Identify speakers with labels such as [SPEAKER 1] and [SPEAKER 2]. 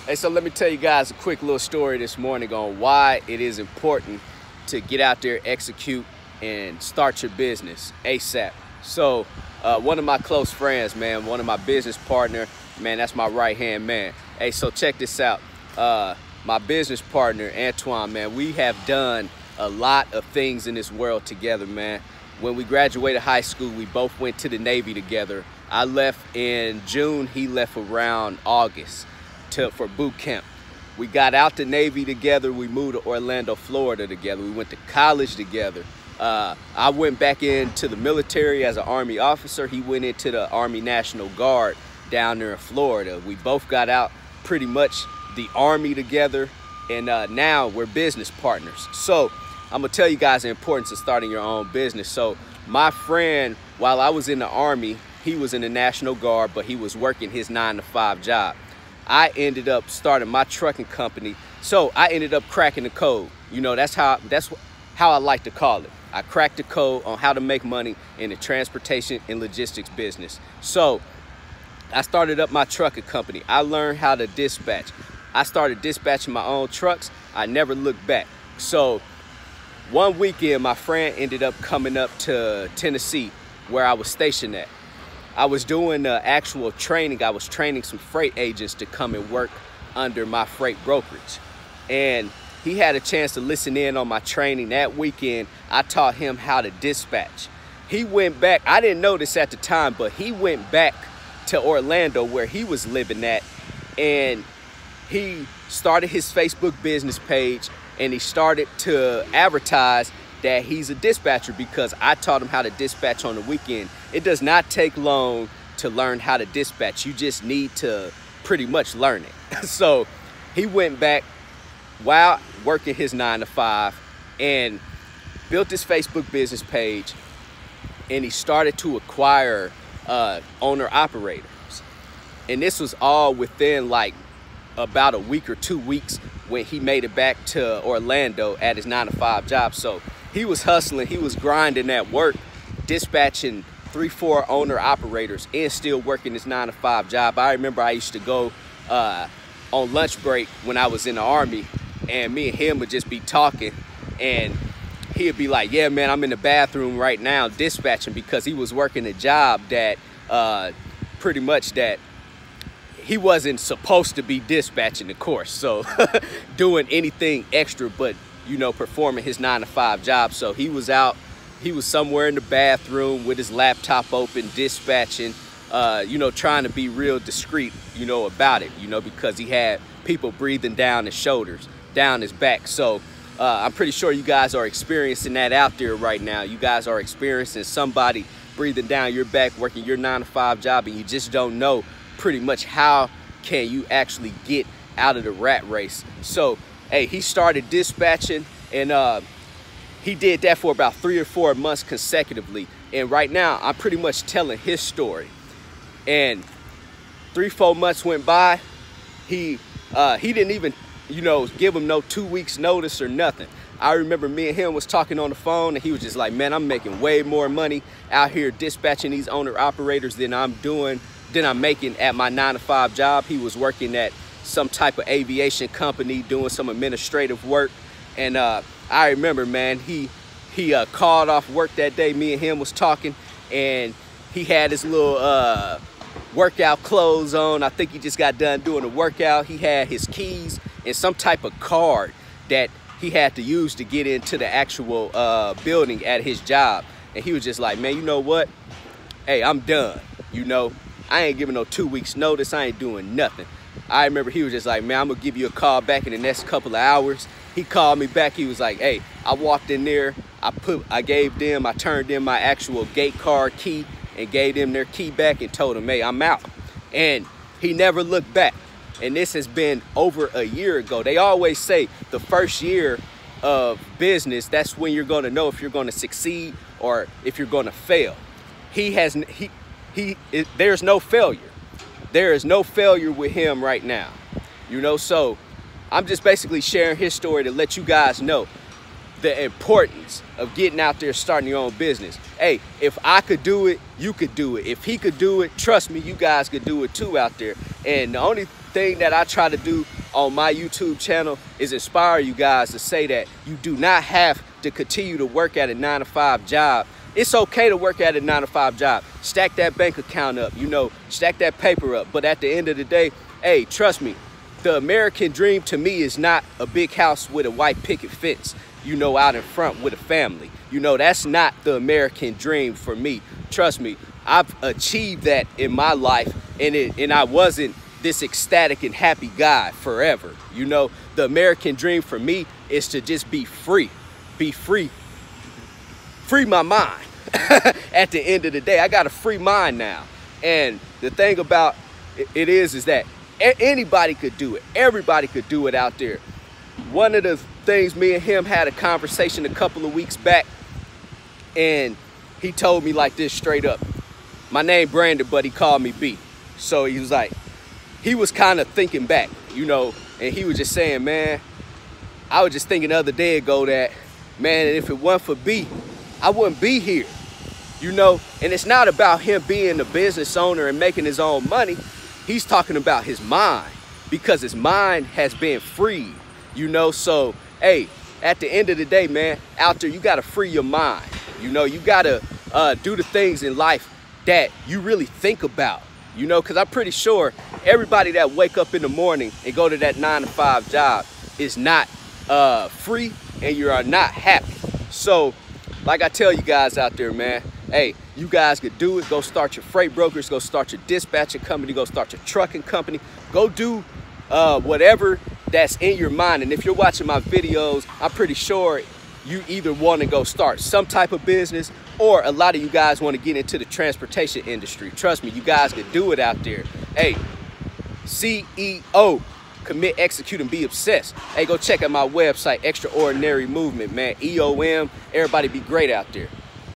[SPEAKER 1] Hey, so let me tell you guys a quick little story this morning on why it is important to get out there, execute, and start your business ASAP. So one of my close friends, man, one of my business partner, man, that's my right-hand man. Hey, so check this out. My business partner, Antoine, man, we have done a lot of things in this world together, man. When we graduated high school, we both went to the Navy together. I left in June, he left around August for boot camp. We got out the Navy together. We moved to Orlando, Florida together. We went to college together. I went back into the military as an Army officer. He went into the Army National Guard down there in Florida. We both got out pretty much the Army together, and now we're business partners. So I'm gonna tell you guys the importance of starting your own business. So my friend, while I was in the Army, he was in the National Guard, but he was working his 9-to-5 job. I ended up starting my trucking company. So I ended up cracking the code. You know, that's how I like to call it. I cracked the code on how to make money in the transportation and logistics business. So I started up my trucking company. I learned how to dispatch. I started dispatching my own trucks. I never looked back. So one weekend, my friend ended up coming up to Tennessee where I was stationed at. I was doing actual training. I was training some freight agents to come and work under my freight brokerage. And he had a chance to listen in on my training. That weekend, I taught him how to dispatch. He went back, I didn't know this at the time, but he went back to Orlando where he was living at, and he started his Facebook business page, and he started to advertise that he's a dispatcher because I taught him how to dispatch on the weekend. It does not take long to learn how to dispatch. You just need to pretty much learn it. So he went back while working his 9-to-5 and built his Facebook business page, and he started to acquire owner operators. And this was all within like about a week or 2 weeks when he made it back to Orlando at his 9-to-5 job. So he was hustling, he was grinding at work, dispatching 3-4 owner operators and still working his 9-to-5 job. I remember I used to go on lunch break when I was in the Army, and me and him would just be talking, and he'd be like, yeah, man, I'm in the bathroom right now dispatching, because he was working a job that pretty much that he wasn't supposed to be dispatching, of course. So doing anything extra but, you know, performing his 9-to-5 job. So he was out, he was somewhere in the bathroom with his laptop open, dispatching, you know, trying to be real discreet, you know, about it, you know, because he had people breathing down his shoulders, down his back. So I'm pretty sure you guys are experiencing that out there right now. You guys are experiencing somebody breathing down your back, working your 9-to-5 job, and you just don't know pretty much how can you actually get out of the rat race. So hey, he started dispatching, and he did that for about 3 or 4 months consecutively. And right now I'm pretty much telling his story. And 3-4 months went by. He didn't even, you know, give him no 2 weeks notice or nothing. I remember me and him was talking on the phone, and he was just like, man, I'm making way more money out here dispatching these owner operators than I'm making at my 9-to-5 job. He was working at some type of aviation company doing some administrative work. And I remember, man, he called off work that day. Me and him was talking, and he had his little workout clothes on. I think he just got done doing a workout. He had his keys and some type of card that he had to use to get into the actual building at his job. And he was just like, man, you know what? Hey, I'm done. You know, I ain't giving no 2 weeks notice. I ain't doing nothing. I remember he was just like, man, I'm gonna give you a call back in the next couple of hours. He called me back. He was like, hey, I walked in there. I turned in my actual gate card key and gave them their key back and told them, hey, I'm out. And he never looked back. And this has been over a year ago. They always say the first year of business, that's when you're gonna know if you're gonna succeed or if you're gonna fail. There's no failure. There is no failure with him right now. You know, so I'm just basically sharing his story to let you guys know the importance of getting out there, starting your own business. Hey, if I could do it, you could do it. If he could do it, trust me, you guys could do it too out there. And the only thing that I try to do on my YouTube channel is inspire you guys to say that you do not have to continue to work at a 9-to-5 job. It's okay to work at a 9-to-5 job. Stack that bank account up, you know, stack that paper up. But at the end of the day, hey, trust me, the American dream to me is not a big house with a white picket fence, you know, out in front with a family. You know, that's not the American dream for me. Trust me, I've achieved that in my life, and I wasn't this ecstatic and happy guy forever. You know, the American dream for me is to just be free my mind. At the end of the day, I got a free mind now. And the thing about it is that anybody could do it. Everybody could do it out there. One of the things, me and him had a conversation a couple of weeks back, and he told me like this straight up. My name Brandon, but he called me B. So he was like, he was kind of thinking back, you know, and he was just saying, man, I was just thinking the other day ago that, man, if it wasn't for B, I wouldn't be here, you know. And it's not about him being a business owner and making his own money. He's talking about his mind, because his mind has been freed, you know. So, hey, at the end of the day, man, out there, you got to free your mind. You know, you got to do the things in life that you really think about, you know, because I'm pretty sure everybody that wake up in the morning and go to that 9-to-5 job is not free, and you are not happy. So, like I tell you guys out there, man, hey, you guys could do it. Go start your freight brokers, go start your dispatching company, go start your trucking company, go do whatever that's in your mind. And if you're watching my videos, I'm pretty sure you either want to go start some type of business, or a lot of you guys want to get into the transportation industry. Trust me, you guys could do it out there. Hey, CEO, commit, execute, and be obsessed. Hey, go check out my website, Extraordinary Movement, man. EOM, everybody be great out there.